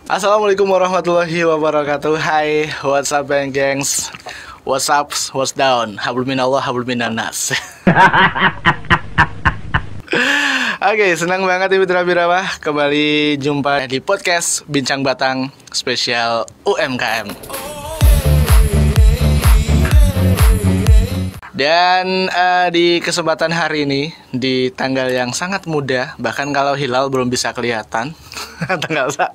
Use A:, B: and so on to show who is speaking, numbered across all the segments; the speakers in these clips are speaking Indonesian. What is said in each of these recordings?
A: Assalamualaikum warahmatullahi wabarakatuh. Hai, what's up gengs? What's up, what's down? Hablum minallah, hablum minannas. Oke, senang banget nih Mitra Birawa kembali jumpa di podcast Bincang Batang spesial UMKM. Dan di kesempatan hari ini di tanggal yang sangat muda, bahkan kalau hilal belum bisa kelihatan tanggal 1.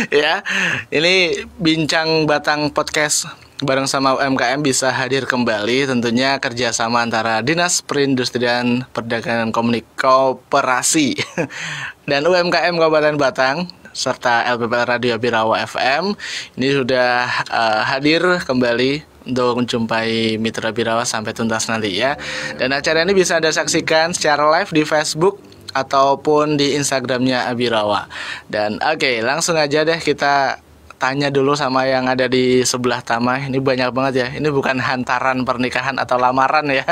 A: Ya, ini Bincang Batang Podcast bareng sama UMKM bisa hadir kembali, tentunya kerjasama antara Dinas Perindustrian Perdagangan Koperasi dan UMKM Kabupaten Batang serta LPPL Radio Birawa FM ini sudah hadir kembali untuk menjumpai Mitra Birawa sampai tuntas nanti ya. Dan acara ini bisa Anda saksikan secara live di Facebook ataupun di Instagramnya Birawa. Dan oke, langsung aja deh kita tanya dulu sama yang ada di sebelah Tama. Ini banyak banget ya. Ini bukan hantaran pernikahan atau lamaran ya.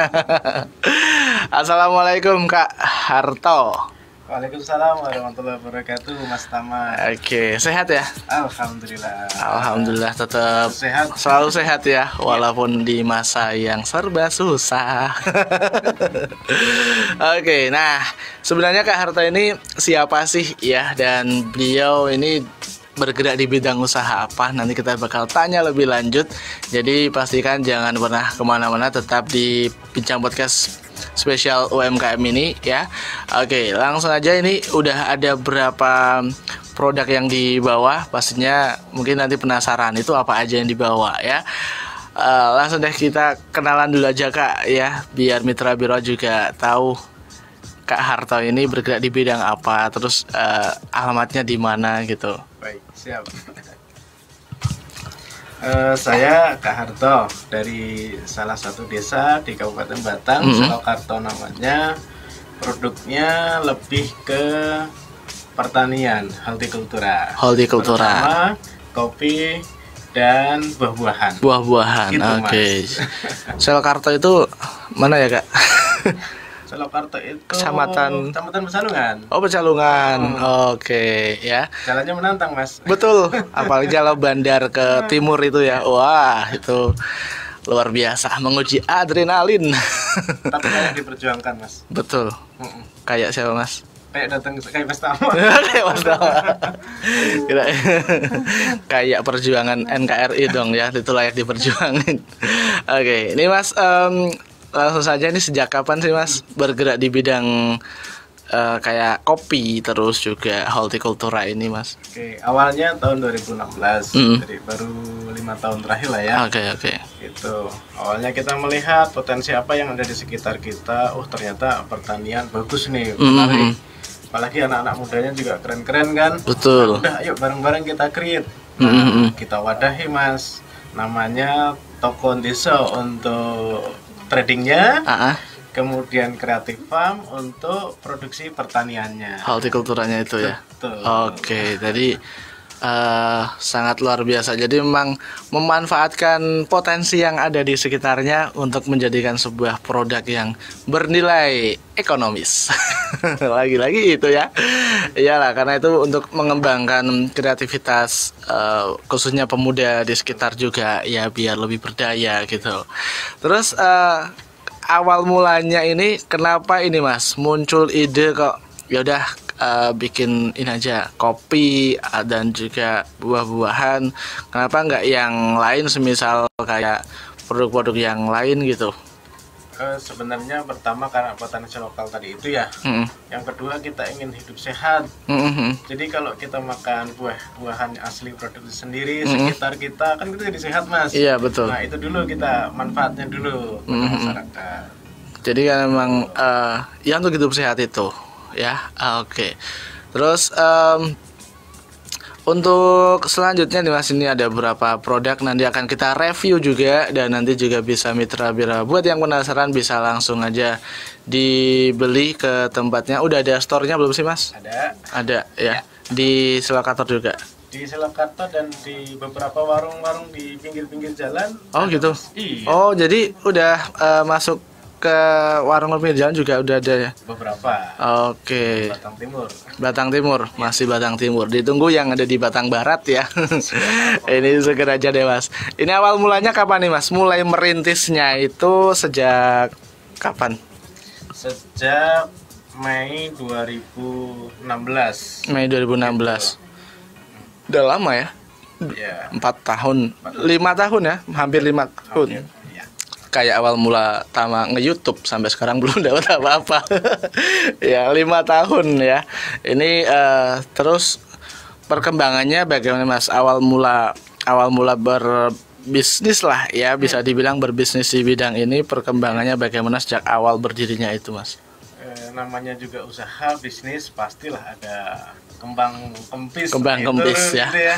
A: Assalamualaikum Kak Harto.
B: Waalaikumsalam warahmatullahi wabarakatuh, Mas Tama.
A: Oke, sehat ya?
B: Alhamdulillah.
A: Alhamdulillah tetap
B: Sehat.
A: selalu sehat ya, walaupun di masa yang serba susah. Oke, nah sebenarnya Kak Harto ini siapa sih ya? Dan beliau ini bergerak di bidang usaha apa? Nanti kita bakal tanya lebih lanjut. Jadi pastikan jangan pernah kemana-mana, tetap di Bincang Podcast spesial UMKM ini ya. Oke, langsung aja, ini udah ada berapa produk yang dibawa? Pastinya mungkin nanti penasaran itu apa aja yang dibawa ya. Langsung deh kita kenalan dulu aja Kak ya, biar Mitra Biro juga tahu Kak Harto ini bergerak di bidang apa, terus alamatnya di mana gitu.
B: Baik, siap. Saya Kak Harto dari salah satu desa di Kabupaten Batang, Solokarto namanya. Produknya lebih ke pertanian, hortikultura.
A: Hortikultura.
B: Terutama kopi dan buah-buahan.
A: Buah-buahan.
B: Gitu,
A: Oke. Solokarto itu mana ya Kak?
B: Solokarto itu
A: Kecamatan
B: Pesalungan.
A: Oh, Pecalungan. Oke, ya.
B: Jalannya menantang, Mas.
A: Betul. Apalagi kalau bandar ke timur itu ya. Wah, itu luar biasa, menguji adrenalin.
B: Tapi kayak diperjuangkan, Mas.
A: Betul. Kayak siapa, Mas?
B: Kayak datang kayak Mas Tama.
A: Kayak Mas Tama. Kayak perjuangan NKRI dong ya. Itu layak diperjuangin. Oke, ini Mas langsung saja, ini sejak kapan sih Mas bergerak di bidang kayak kopi terus juga hortikultura ini Mas?
B: Oke, awalnya tahun 2016, jadi baru 5 tahun terakhir lah ya.
A: Oke.
B: Itu awalnya kita melihat potensi apa yang ada di sekitar kita. Oh, ternyata pertanian bagus nih, menarik. Apalagi anak-anak mudanya juga keren-keren kan.
A: Betul.
B: Udah, ayo bareng-bareng kita create. Nah, kita wadahi Mas, namanya Toko Desa untuk tradingnya, kemudian Creative Farm untuk produksi pertaniannya.
A: Hortikulturanya itu ya.
B: Betul.
A: Oke, jadi sangat luar biasa. Jadi memang memanfaatkan potensi yang ada di sekitarnya untuk menjadikan sebuah produk yang bernilai ekonomis. Lagi-lagi itu ya. Iyalah, karena itu untuk mengembangkan kreativitas khususnya pemuda di sekitar juga ya, biar lebih berdaya gitu. Terus awal mulanya ini kenapa ini Mas muncul ide kok yaudah bikin ini aja, kopi dan juga buah-buahan, kenapa nggak yang lain, semisal kayak produk-produk yang lain gitu?
B: Sebenarnya pertama karena potensi lokal tadi itu ya. Yang kedua kita ingin hidup sehat. Jadi kalau kita makan buah-buahan asli produksi sendiri sekitar kita, kan kita jadi sehat Mas.
A: Iya betul.
B: Nah itu dulu kita manfaatnya dulu pada masyarakat.
A: Jadi kan memang ya untuk hidup sehat itu ya. Oke. Terus untuk selanjutnya nih Mas, ini ada beberapa produk nanti akan kita review juga, dan nanti juga bisa Mitra Bira buat yang penasaran bisa langsung aja dibeli ke tempatnya. Udah ada store-nya belum sih Mas? Ada ya. Di Solokarto juga.
B: Di Solokarto dan di beberapa warung-warung di pinggir-pinggir jalan.
A: Oh gitu.
B: Iya.
A: Oh, jadi udah masuk ke warung pinggir jalan juga udah ada ya?
B: Beberapa.
A: Oke.
B: Batang Timur.
A: Batang Timur, masih Batang Timur. Ditunggu yang ada di Batang Barat ya. Ini segera aja deh Mas. Ini awal mulanya kapan nih Mas? Mulai merintisnya itu sejak kapan?
B: Sejak Mei 2016.
A: Mei 2016. Udah lama ya?
B: Ya.
A: 4 tahun, 5 tahun ya, hampir 5 tahun.
B: Ya.
A: Kayak awal mula tama nge-YouTube sampai sekarang belum dapat apa-apa. Ya 5 tahun ya. Ini terus perkembangannya bagaimana Mas? Awal mula berbisnis lah ya, bisa dibilang berbisnis di bidang ini. Perkembangannya bagaimana sejak awal berdirinya itu Mas?
B: Namanya juga usaha bisnis, pastilah ada kembang kempis
A: ya.
B: Gitu ya.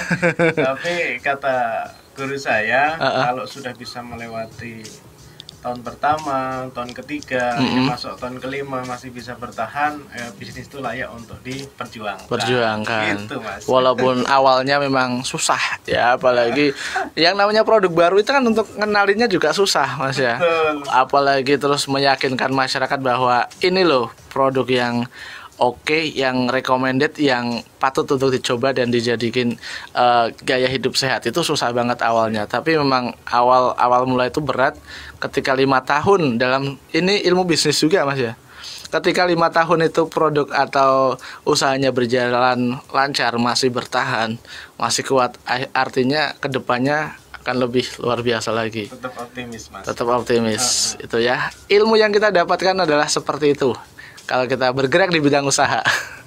B: Tapi kata guru saya, kalau sudah bisa melewati tahun pertama, tahun ketiga, masuk tahun kelima masih bisa bertahan, bisnis itu layak untuk diperjuangkan. Gitu, Mas.
A: Walaupun awalnya memang susah ya, apalagi yang namanya produk baru itu kan untuk ngenalinnya juga susah Mas ya.
B: Betul.
A: Apalagi terus meyakinkan masyarakat bahwa ini loh produk yang oke, yang recommended, yang patut untuk dicoba dan dijadikan gaya hidup sehat, itu susah banget awalnya. Tapi memang awal mulai itu berat. Ketika 5 tahun dalam ini ilmu bisnis juga Mas ya. Ketika 5 tahun itu produk atau usahanya berjalan lancar, masih bertahan, masih kuat, artinya kedepannya akan lebih luar biasa lagi.
B: Tetap optimis Mas.
A: Tetap optimis. Itu ya. Ilmu yang kita dapatkan adalah seperti itu kalau kita bergerak di bidang usaha.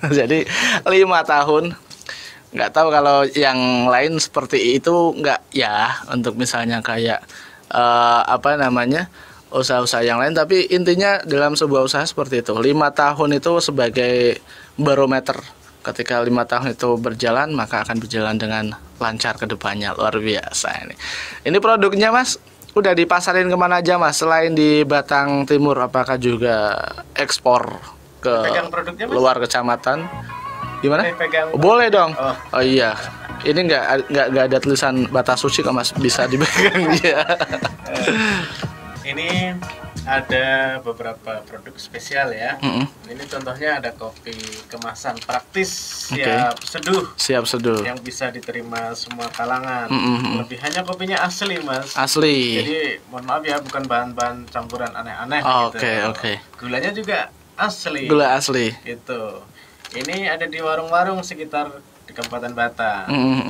A: Jadi 5 tahun, nggak tahu kalau yang lain seperti itu nggak ya, untuk misalnya kayak usaha-usaha yang lain. Tapi intinya dalam sebuah usaha seperti itu, 5 tahun itu sebagai barometer. Ketika 5 tahun itu berjalan, maka akan berjalan dengan lancar ke depannya. Luar biasa ini. Ini produknya Mas udah dipasarin kemana aja Mas? Selain di Batang Timur, apakah juga ekspor ke luar kecamatan? Gimana? Boleh dong. Oh iya. Ini nggak ada tulisan batas suci kok Mas, bisa dipegang ya.
B: Ini ada beberapa produk spesial ya. Ini contohnya ada kopi kemasan praktis, siap seduh, yang bisa diterima semua kalangan. Lebihannya kopinya asli Mas.
A: Asli.
B: Jadi mohon maaf ya, bukan bahan-bahan campuran aneh-aneh
A: Oke.
B: Gulanya juga asli.
A: Gula asli.
B: Itu. Ini ada di warung-warung sekitar di Kabupaten Batang.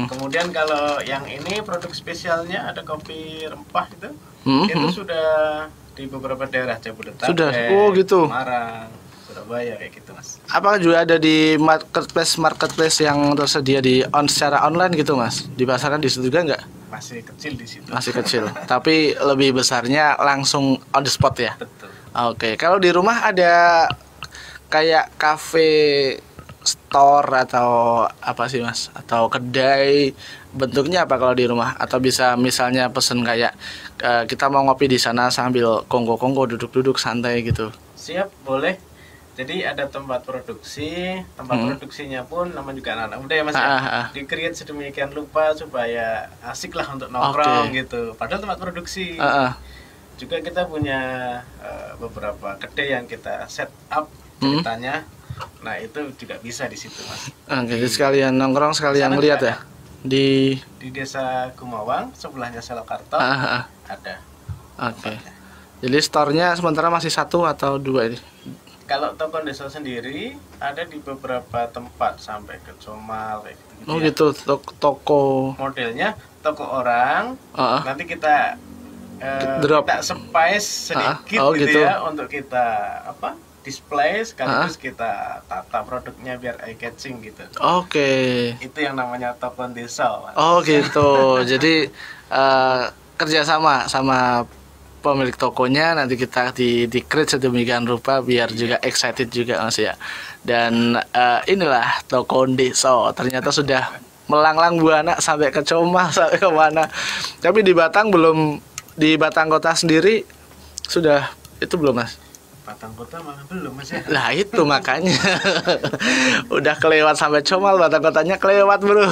B: Kemudian kalau yang ini produk spesialnya ada kopi rempah itu. Itu sudah di beberapa daerah Jabodetabek,
A: sudah. Gitu.
B: Semarang, Surabaya, kayak gitu Mas.
A: Apakah juga ada di marketplace yang tersedia secara online gitu Mas? Dipasarkan di situ juga nggak?
B: Masih kecil di situ.
A: Masih kecil. Tapi lebih besarnya langsung on the spot ya.
B: Betul.
A: Oke. Kalau di rumah ada kayak cafe, store atau apa sih Mas? Atau kedai, bentuknya apa kalau di rumah? Atau bisa misalnya pesen kayak kita mau ngopi di sana sambil kongko-kongko, duduk-duduk santai gitu.
B: Siap, boleh. Jadi ada tempat produksi, produksinya pun namanya juga anak-anak muda ya Mas ya. Di-create sedemikian rupa supaya asik lah untuk nongkrong gitu. Padahal tempat produksi. Juga kita punya beberapa kedai yang kita set up ceritanya. Nah, itu juga bisa di situ Mas.
A: Jadi sekalian nongkrong, sekalian lihat ya. Di
B: Desa Gumawang, sebelahnya Salokarto. Ada.
A: Oke. Jadi store-nya sementara masih 1 atau 2 ini?
B: Kalau toko desa sendiri ada di beberapa tempat sampai ke Comal kayak gitu.
A: Oh gitu, toko.
B: Modelnya toko orang. Nanti kita
A: drop.
B: Kita spice sedikit gitu ya, untuk kita display, sekaligus kita tata produknya biar eye catching gitu. Oke. Itu yang namanya toko desa.
A: Oh gitu. Jadi kerjasama sama pemilik tokonya, nanti kita di-create sedemikian rupa biar juga excited juga Mas ya. Dan inilah toko desa. Ternyata sudah melanglang buana sampai ke Coma, sampai ke mana. Tapi di Batang belum, di Batang kota sendiri sudah itu belum Mas?
B: Batang Kota malah belum Mas ya.
A: Lah itu makanya udah kelewat sampai Comal, Batang Kotanya kelewat bro.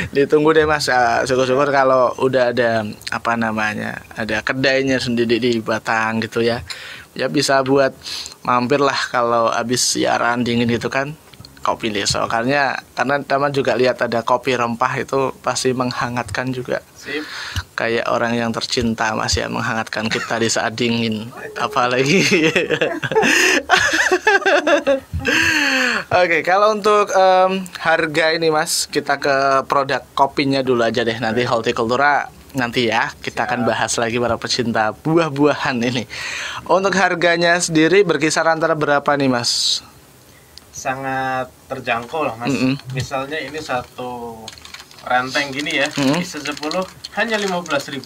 A: Ditunggu deh Mas. Syukur-syukur kalau udah ada apa namanya, ada kedainya sendiri di Batang gitu ya. Ya bisa buat mampir lah kalau habis siaran dingin gitu kan, kopi Deso. Karena teman juga lihat ada kopi rempah itu pasti menghangatkan juga.
B: Sip.
A: Kayak orang yang tercinta Mas ya, menghangatkan kita di saat dingin. Apalagi. Oke, kalau untuk harga ini Mas, kita ke produk kopinya dulu aja deh. Nanti hortikultura nanti ya kita akan bahas lagi para pecinta buah-buahan ini. Untuk harganya sendiri berkisar antara berapa nih Mas?
B: Sangat terjangkau lah Mas. Misalnya ini satu ranteng gini ya, isi 10 hanya 15.000.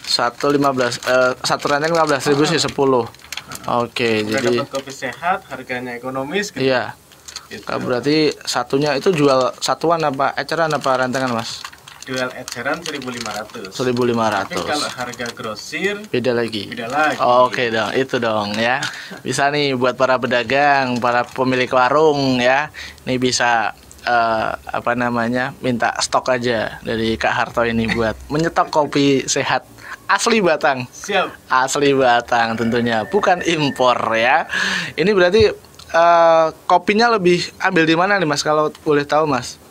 A: Satu ranteng 15.000 sih 10. Oke,
B: udah
A: jadi
B: dapat kopi sehat, harganya ekonomis gitu.
A: Iya.
B: Gitu.
A: Berarti satunya itu jual satuan apa eceran apa rantengan Mas?
B: Jual eceran 1.500.
A: 1.500.
B: Tapi kalau harga grosir
A: beda lagi.
B: beda lagi.
A: Oke dong, itu dong ya. Bisa nih buat para pedagang, para pemilik warung ya. Ini bisa apa namanya, minta stok aja dari Kak Harto ini buat menyetok kopi sehat asli Batang.
B: Siap.
A: Asli Batang tentunya, bukan impor ya. Ini berarti kopinya lebih ambil di mana nih Mas, kalau boleh tahu Mas?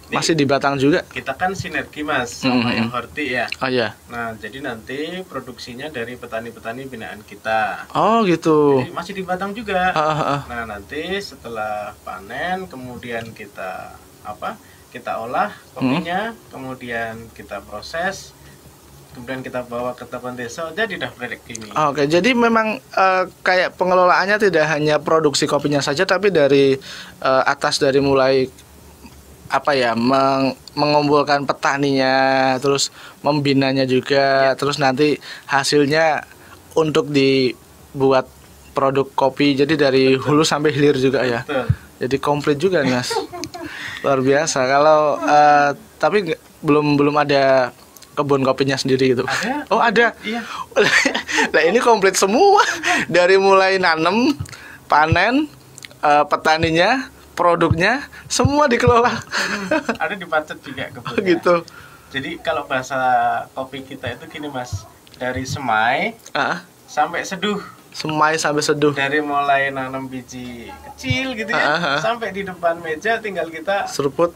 A: Masih di Batang juga?
B: Kita kan sinergi Mas sama yang Horti ya.
A: Oh iya.
B: Nah, jadi nanti produksinya dari petani-petani binaan kita.
A: Oh gitu.
B: Jadi masih di Batang juga. Nah, nanti setelah panen kemudian kita kita olah kopinya, kemudian kita proses, kemudian kita bawa ke Tokon Deso, jadi dah produk ini.
A: Oke, jadi memang kayak pengelolaannya tidak hanya produksi kopinya saja, tapi dari atas, dari mulai apa ya, mengumpulkan petaninya, terus membinanya juga, terus nanti hasilnya untuk dibuat produk kopi. Jadi dari hulu sampai hilir juga ya.
B: Betul.
A: Jadi komplit juga nih Mas. Luar biasa. Kalau tapi belum ada kebun kopinya sendiri gitu.
B: Ada.
A: Oh ada.
B: Iya.
A: Nah ini komplit semua, dari mulai nanam, panen, petaninya, produknya semua dikelola.
B: Ada di Pacet juga kebunnya.
A: Gitu.
B: Jadi kalau bahasa kopi kita itu gini Mas, dari semai sampai seduh.
A: Semai sampai seduh.
B: Dari mulai nanam biji kecil gitu ya, sampai di depan meja tinggal kita
A: seruput.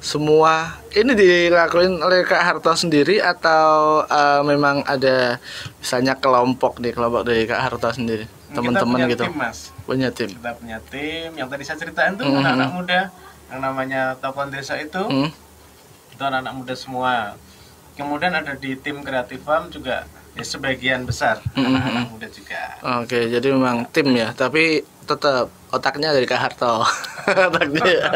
B: Semua
A: ini dilakuin oleh Kak Harto sendiri atau memang ada misalnya kelompok dari Kak Harto sendiri, teman-teman gitu?
B: Tim, Mas.
A: Punya tim.
B: Kita punya tim yang tadi saya ceritain tuh, anak-anak muda yang namanya Tokon Desa itu anak-anak muda semua. Kemudian ada di tim Creative Farm juga ya, sebagian besar anak-anak muda juga.
A: Oke, jadi memang tim ya, tapi tetap otaknya dari Kak Harto. Otaknya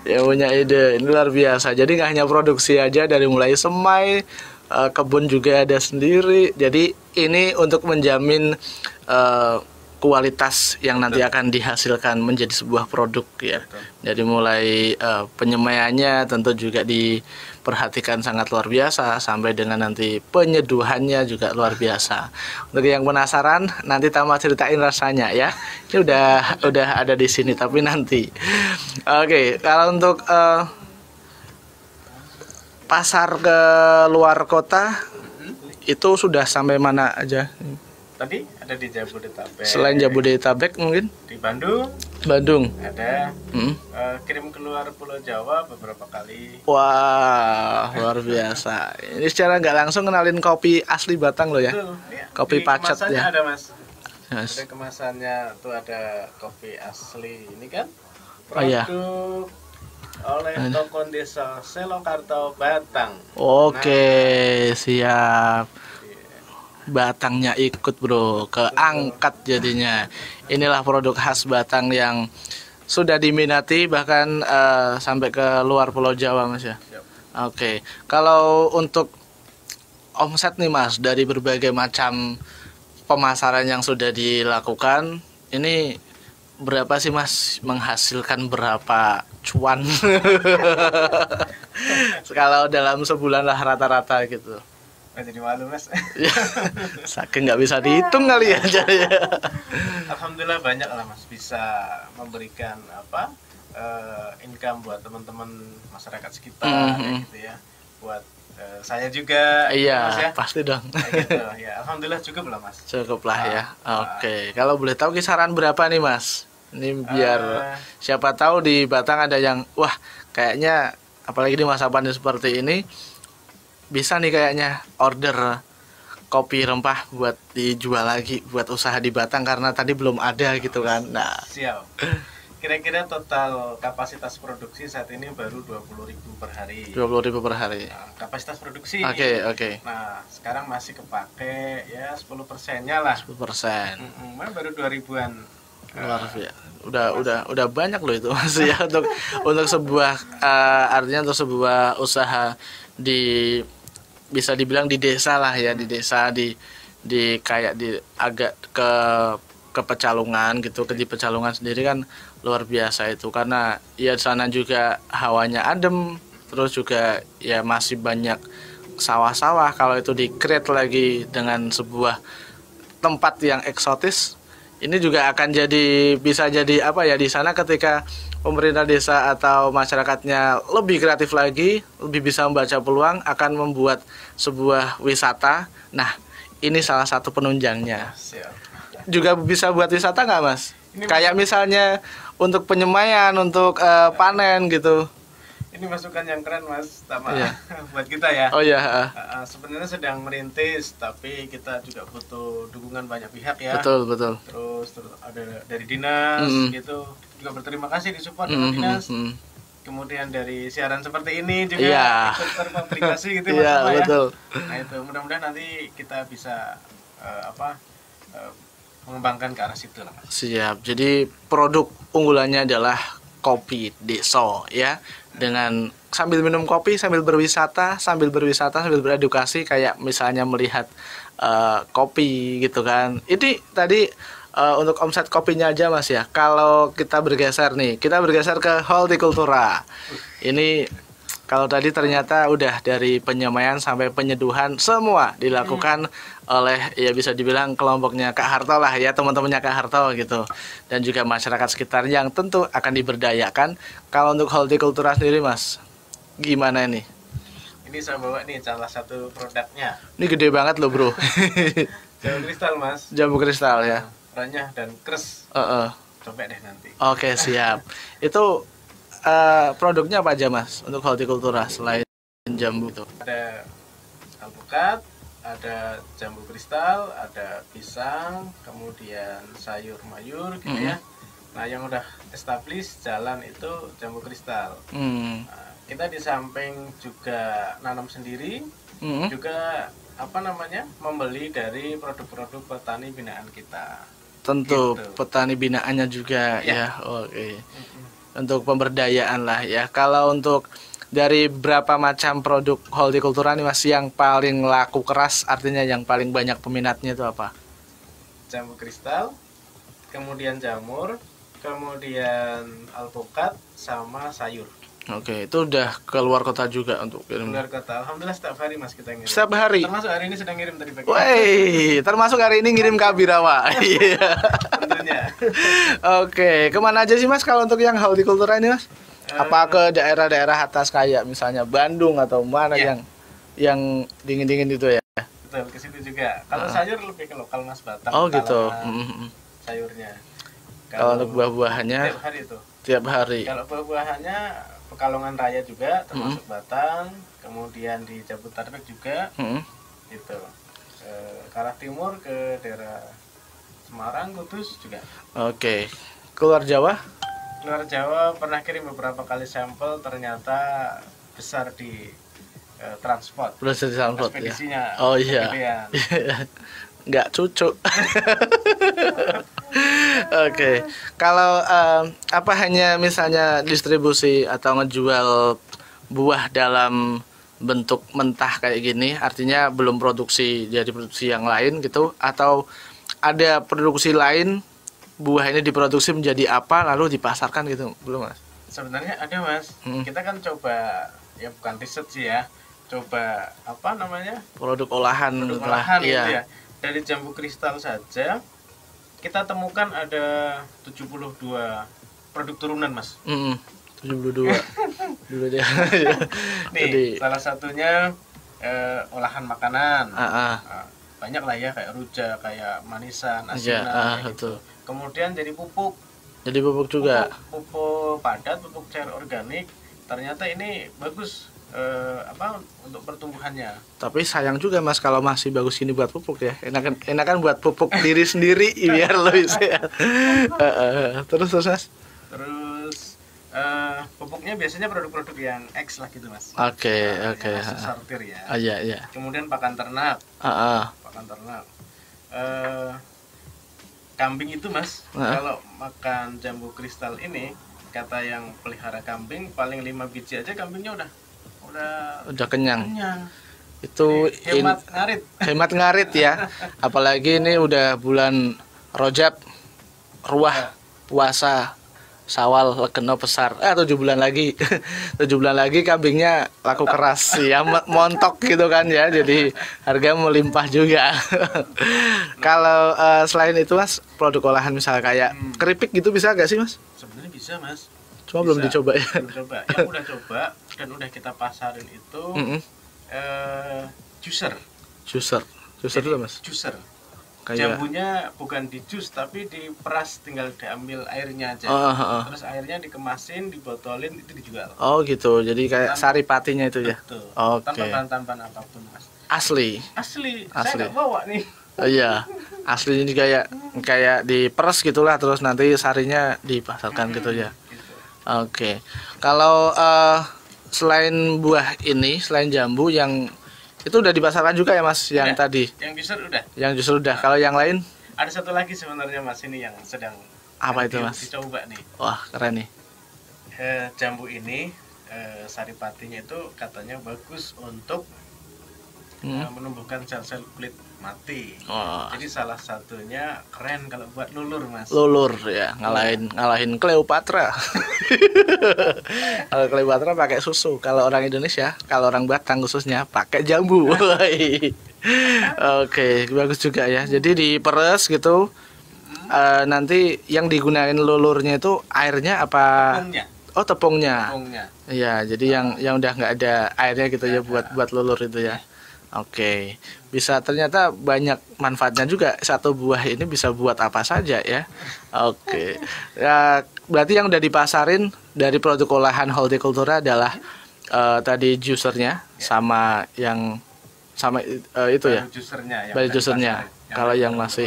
A: yang punya ide. Ini luar biasa. Jadi nggak hanya produksi aja, dari mulai semai, kebun juga ada sendiri. Jadi ini untuk menjamin kualitas yang nanti akan dihasilkan menjadi sebuah produk ya. Jadi mulai penyemaiannya tentu juga diperhatikan sangat luar biasa, sampai dengan nanti penyeduhannya juga luar biasa. Untuk yang penasaran nanti Tama ceritain rasanya ya. Ini udah ada di sini tapi nanti. Oke, kalau untuk pasar ke luar kota itu sudah sampai mana aja?
B: Tadi ada di Jabodetabek.
A: Selain Jabodetabek mungkin?
B: Di Bandung. Ada. Kirim keluar Pulau Jawa beberapa kali.
A: Wah, luar biasa. Ini secara nggak langsung kenalin kopi asli Batang loh ya.
B: Betul, ya.
A: Kopi Pacet ya.
B: Ada Mas.
A: Yes.
B: Ada kemasannya tuh, ada kopi asli. Ini kan
A: Oh iya.
B: produk oleh Tokon Desa Selokarto Batang.
A: Oke, siap. Batangnya ikut bro, keangkat jadinya. Inilah produk khas Batang yang sudah diminati bahkan sampai ke luar Pulau Jawa Mas ya. Oke, kalau untuk omset nih Mas, dari berbagai macam pemasaran yang sudah dilakukan, ini berapa sih Mas, menghasilkan berapa cuan? Kalau dalam sebulan lah rata-rata gitu.
B: Jadi malu mas.
A: Ya, saking nggak bisa dihitung kali ya.
B: Alhamdulillah banyak lah mas, bisa memberikan apa income buat teman-teman masyarakat sekitar gitu ya, buat saya juga.
A: Iya,
B: gitu, mas, ya.
A: pasti dong.
B: Gitu, ya alhamdulillah cukup lah mas.
A: Cukup lah ya. Oke, kalau boleh tahu kisaran berapa nih mas? Ini biar siapa tahu di Batang ada yang wah kayaknya apalagi di masa pandemi seperti ini bisa nih kayaknya order kopi rempah buat dijual lagi buat usaha di Batang karena tadi belum ada gitu kan. Nah,
B: siap. Kira-kira total kapasitas produksi saat ini baru 20.000 per hari.
A: 20.000 per hari.
B: Nah, kapasitas produksi.
A: Oke.
B: Nah, sekarang masih kepake ya 10%-nya lah.
A: 10%.
B: Baru 2000-an.
A: Luar biasa. Udah banyak loh itu Mas ya untuk sebuah artinya untuk sebuah usaha di bisa dibilang di desa lah ya, di desa di kayak di agak ke Pecalungan gitu, di Pecalungan sendiri kan luar biasa itu karena ya di sana juga hawanya adem, terus juga ya masih banyak sawah-sawah. Kalau itu di-create lagi dengan sebuah tempat yang eksotis, ini juga akan bisa jadi apa ya di sana ketika pemerintah desa atau masyarakatnya lebih kreatif lagi, lebih bisa membaca peluang, akan membuat sebuah wisata. Nah, ini salah satu penunjangnya. Juga bisa buat wisata nggak mas? Ini kayak misalnya untuk penyemaian, untuk panen gitu.
B: Ini masukan yang keren mas, sama buat kita ya.
A: Oh ya.
B: Sebenarnya sedang merintis, tapi kita juga butuh dukungan banyak pihak ya.
A: Betul.
B: Terus ada dari dinas gitu, juga berterima kasih disupport dengan dinas. Kemudian dari siaran seperti ini juga ikut terpublikasi gitu mas.
A: Iya betul.
B: Nah itu mudah-mudahan nanti kita bisa mengembangkan ke arah situ lah mas.
A: Siap. Jadi produk unggulannya adalah kopi deso ya, dengan sambil minum kopi sambil berwisata sambil beredukasi kayak misalnya melihat kopi gitu kan. Ini tadi untuk omset kopinya aja mas ya. Kalau kita bergeser ke hortikultura ini, kalau tadi ternyata udah dari penyemaian sampai penyeduhan semua dilakukan oleh ya bisa dibilang kelompoknya Kak Harto lah ya, teman-temannya Kak Harto gitu, dan juga masyarakat sekitar yang tentu akan diberdayakan. Kalau untuk hortikultura sendiri mas, gimana ini?
B: Ini saya bawa nih salah satu produknya.
A: Ini gede banget loh bro.
B: Jambu kristal mas.
A: Jambu kristal ya.
B: Renyah dan kres. Coba deh nanti.
A: Oke siap. Itu produknya apa aja mas untuk hortikultura selain jambu itu?
B: Ada alpukat, ada jambu kristal, ada pisang, kemudian sayur mayur gitu ya. Nah yang udah established jalan itu jambu kristal. Nah, kita di samping juga nanam sendiri, juga membeli dari produk-produk petani binaan kita.
A: Tentu
B: gitu.
A: Petani binaannya juga ya. Oke. Untuk pemberdayaan lah ya. Kalau untuk dari berapa macam produk hortikultura nih mas yang paling laku keras, artinya yang paling banyak peminatnya itu apa?
B: Jambu kristal, kemudian jamur, kemudian alpukat, sama sayur.
A: Oke, itu udah keluar kota juga untuk kirim.
B: Keluar kota, alhamdulillah setiap hari mas kita ngirim.
A: Setiap hari?
B: Termasuk hari ini sedang ngirim tadi pagi.
A: Woi, termasuk hari ini ngirim ke Abirawa. Iya.
B: Tentunya.
A: Oke, kemana aja sih mas kalau untuk yang hortikultura ini mas? Apa ke daerah-daerah atas kayak misalnya Bandung atau mana yang dingin-dingin itu ya?
B: Betul, ke situ juga. Kalau sayur lebih ke lokal mas, Batang.
A: Oh gitu.
B: Sayurnya.
A: Kalau untuk buah-buahannya?
B: Tiap hari itu.
A: Tiap hari.
B: Kalau buah-buahannya Pekalongan Raya juga, termasuk Batang, kemudian di Jabodetabek juga, gitu. Ke arah timur ke daerah Semarang, Kudus juga.
A: Oke. Keluar Jawa?
B: Keluar Jawa pernah kirim beberapa kali sampel, ternyata besar di transport.
A: Besar di transport
B: ekspedisinya.
A: Ya. Oh iya. Nggak cucuk. Oke. Kalau apa hanya misalnya distribusi atau ngejual buah dalam bentuk mentah kayak gini, artinya belum produksi jadi produksi yang lain gitu, atau ada produksi lain buah ini diproduksi menjadi apa lalu dipasarkan gitu, belum mas?
B: Sebenarnya ada mas. Kita kan coba ya bukan riset sih ya, coba apa namanya?
A: Produk olahan.
B: Produk olahan
A: iya.
B: gitu ya. Dari jambu kristal saja kita temukan ada 72 produk turunan, Mas.
A: 72. Dulu dia.
B: Nih, jadi, salah satunya olahan makanan. Banyak lah ya, kayak rujak, kayak manisan, asinan gitu. Kemudian jadi pupuk.
A: Jadi pupuk juga.
B: Pupuk padat, pupuk cair organik. Ternyata ini bagus untuk pertumbuhannya.
A: Tapi sayang juga Mas kalau masih bagus ini buat pupuk ya. Enakan buat pupuk diri sendiri biar lebih sehat. Terus Mas.
B: Terus pupuknya biasanya produk-produk yang X lah gitu, Mas.
A: Oke.
B: Sortir ya.
A: Iya.
B: Kemudian pakan ternak. Pakan ternak. Kambing itu, Mas, kalau makan jambu kristal ini, kata yang pelihara kambing paling 5 biji aja kambingnya udah
A: kenyang. Itu hemat ngarit ya. Apalagi ini udah bulan Rojab, ruah, puasa, Sawal, Legeno, Pesar. 7 bulan lagi. 7 bulan lagi kambingnya laku keras ya, montok gitu kan ya. Jadi harga melimpah juga. Kalau selain itu Mas, produk olahan misalnya kayak keripik gitu bisa gak sih Mas?
B: Sebenarnya bisa, Mas.
A: Cuma belum dicoba ya.
B: Belum coba. Yang udah coba dan udah kita pasarin itu juicer.
A: Juicer itu Mas.
B: Juicer. Jambunya bukan di jus tapi diperas, tinggal diambil airnya aja. Terus airnya dikemasin, dibotolin, itu dijual.
A: Oh gitu. Jadi kayak saripatinya itu ya.
B: Betul.
A: Oke.
B: Tanpa bahan-bahan apapun, Mas.
A: Asli.
B: Saya nggak bawa nih.
A: Iya, asli ini kayak diperes gitulah, terus nanti sarinya dipasarkan gitu ya.
B: Gitu.
A: Oke. Kalau selain buah ini, selain jambu yang itu udah dipasarkan juga ya Mas, yang tadi?
B: Yang juicer udah.
A: Yang juicer udah. Kalau yang lain?
B: Ada satu lagi sebenarnya Mas, ini yang sedang
A: apa itu Mas?
B: Dicoba nih.
A: Wah keren nih.
B: Jambu ini saripatinya itu katanya bagus untuk menumbuhkan sel-sel kulit mati. Jadi salah satunya keren kalau buat lulur, Mas.
A: Lulur ya, ngalahin Cleopatra. Kalau Cleopatra pakai susu, kalau orang Indonesia, kalau orang Batang khususnya pakai jambu. Oke, bagus juga ya. Jadi diperes gitu. Nanti yang digunain lulurnya itu airnya apa?
B: Tepungnya.
A: Oh, tepungnya.
B: Iya,
A: jadi yang udah nggak ada airnya gitu ya buat lulur itu ya. Oke, bisa ternyata banyak manfaatnya juga. Satu buah ini bisa buat apa saja ya. Oke, ya, berarti yang udah dipasarin dari produk olahan hortikultura adalah tadi juicernya sama itu ya. Baru juicernya. Kalau yang masih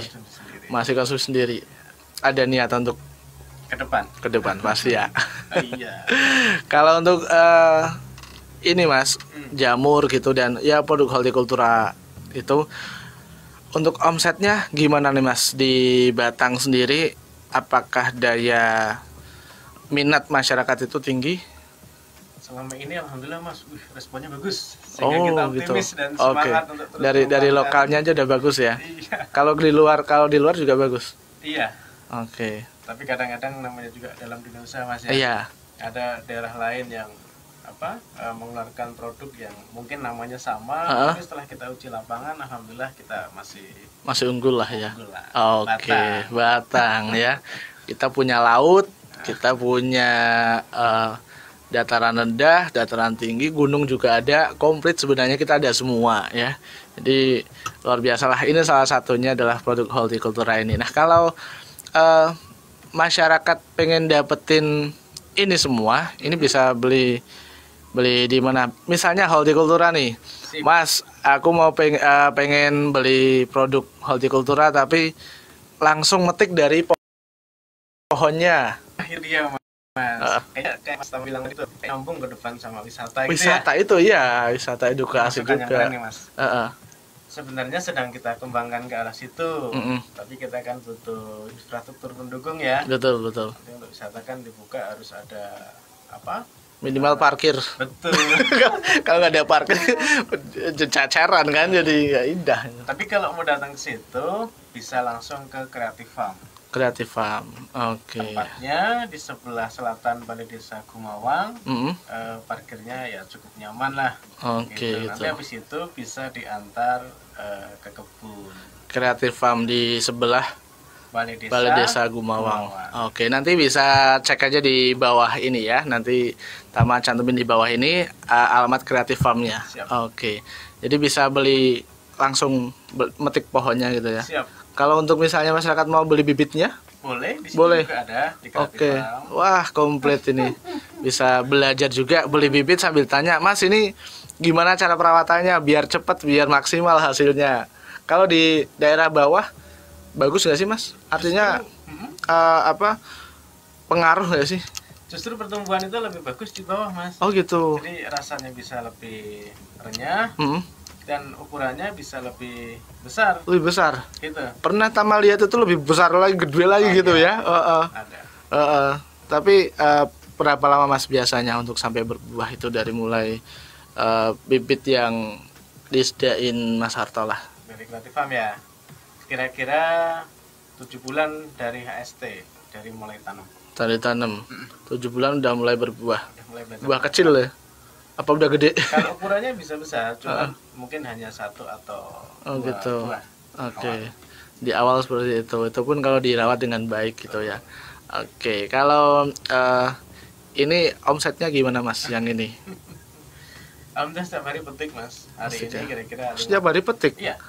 A: konsumsi sendiri, ada niat untuk ke depan pasti ya.
B: Iya.
A: Kalau untuk ini Mas, jamur gitu dan ya produk hortikultura itu, untuk omsetnya gimana nih Mas di Batang sendiri? Apakah daya minat masyarakat itu tinggi?
B: Selama ini alhamdulillah Mas, responnya bagus. Sehingga kita optimis
A: gitu.
B: Dan semangat untuk terus
A: dari lokalnya aja udah bagus ya.
B: Iya.
A: Kalau di luar juga bagus.
B: Iya.
A: Oke.
B: Tapi kadang-kadang namanya juga dalam dunia usaha Mas ya.
A: Iya.
B: Ada daerah lain yang mengeluarkan produk yang mungkin namanya sama, tapi setelah kita uji lapangan, alhamdulillah kita masih
A: unggul lah ya.
B: Oke,
A: Batang ya. Kita punya laut, kita punya dataran rendah, dataran tinggi, gunung juga ada, komplit sebenarnya kita ada semua ya. Jadi luar biasa lah. Ini salah satunya adalah produk hortikultura ini. Nah kalau masyarakat pengen dapetin ini semua, ini bisa beli di mana? Misalnya hortikultura nih, Mas, aku mau pengen beli produk hortikultura tapi langsung metik dari pohonnya.
B: Akhirnya Mas, kayak Mas Tam bilang itu, nyambung ke depan sama wisata.
A: Wisata gitu ya? Itu ya, wisata edukasi juga.
B: Nih, Mas. Sebenarnya sedang kita kembangkan ke arah situ, tapi kita kan butuh infrastruktur pendukung ya.
A: Betul.
B: Jadi untuk wisata kan dibuka harus ada
A: minimal parkir.
B: Betul.
A: Kalau nggak ada parkir cacaran kan, jadi nggak indah.
B: Tapi kalau mau datang ke situ bisa langsung ke Creative Farm.
A: Creative Farm. Oke.
B: Tempatnya di sebelah selatan Balai Desa Gumawang. Parkirnya ya cukup nyaman lah.
A: Oke,
B: Nanti habis itu bisa diantar ke kebun.
A: Creative Farm di sebelah
B: Balai
A: Desa Gumawang. Oke, nanti bisa cek aja di bawah ini ya. Nanti Tama cantumin di bawah ini alamat Creative Farm-nya. Oke. Jadi bisa beli langsung metik pohonnya gitu ya.
B: Siap.
A: Kalau untuk misalnya masyarakat mau beli bibitnya?
B: Boleh, di sini
A: boleh.
B: juga ada di Creative
A: Oke.
B: Farm.
A: Wah, komplit ini. Bisa belajar juga beli bibit sambil tanya, "Mas, ini gimana cara perawatannya biar cepat, biar maksimal hasilnya?" Kalau di daerah bawah bagus nggak sih, Mas? Artinya pengaruh nggak sih?
B: Justru pertumbuhan itu lebih bagus di bawah, Mas.
A: Oh gitu.
B: Jadi rasanya bisa lebih renyah. Dan ukurannya bisa lebih besar.
A: Lebih besar.
B: Gitu.
A: Pernah Tama lihat itu lebih besar lagi, gede lagi gitu ya.
B: Ada.
A: Tapi berapa lama Mas biasanya untuk sampai berbuah itu dari mulai bibit yang disediain Mas Harto lah?
B: Dari Creative Farm ya. Kira-kira 7 bulan dari HST, dari mulai tanam.
A: Dari tanam. 7 bulan udah mulai berbuah. Buah
B: Buah
A: kecil ya? Apa udah gede?
B: Kalau ukurannya bisa besar, cuma mungkin hanya 1 atau 2
A: gitu.
B: buah.
A: Oke. Di awal seperti itu. Itu pun kalau dirawat dengan baik gitu ya. Oke. Kalau ini omsetnya gimana Mas yang ini?
B: Alhamdulillah setiap hari petik, Mas. Hari ini kira-kira
A: setiap hari petik?
B: Iya.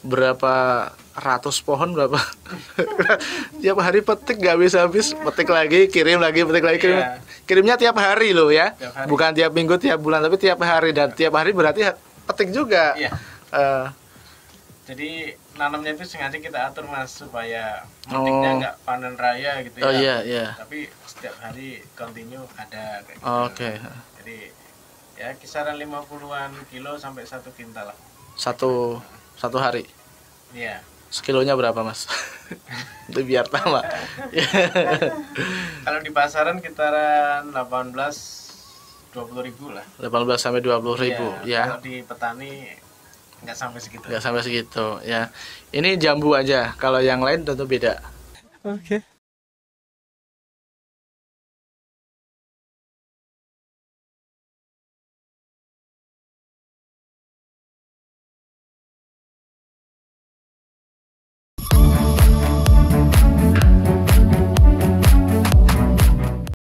A: Berapa ratus pohon berapa? Tiap hari petik nggak habis-habis, petik lagi, kirim lagi, petik lagi, kirim. Kirimnya tiap hari loh ya, hari. Bukan tiap minggu, tiap bulan, tapi tiap hari. Dan tiap hari berarti petik juga.
B: Iya. Jadi nanamnya itu sengaja kita atur Mas, supaya petiknya nggak panen raya gitu ya.
A: Oh iya.
B: Tapi setiap hari continue ada kayak gitu.
A: Oke.
B: Jadi ya kisaran 50-an kilo sampai 1 kintal lah.
A: Satu hari.
B: Iya.
A: Sekilonya berapa Mas? Itu biar Tama.
B: Kalau di pasaran kitaran 18-20 ribu lah.
A: 18 sampai 20 ribu ya.
B: Kalau di petani nggak sampai segitu.
A: Nggak sampai segitu ya. Ini jambu aja. Kalau yang lain tentu beda.
C: Oke.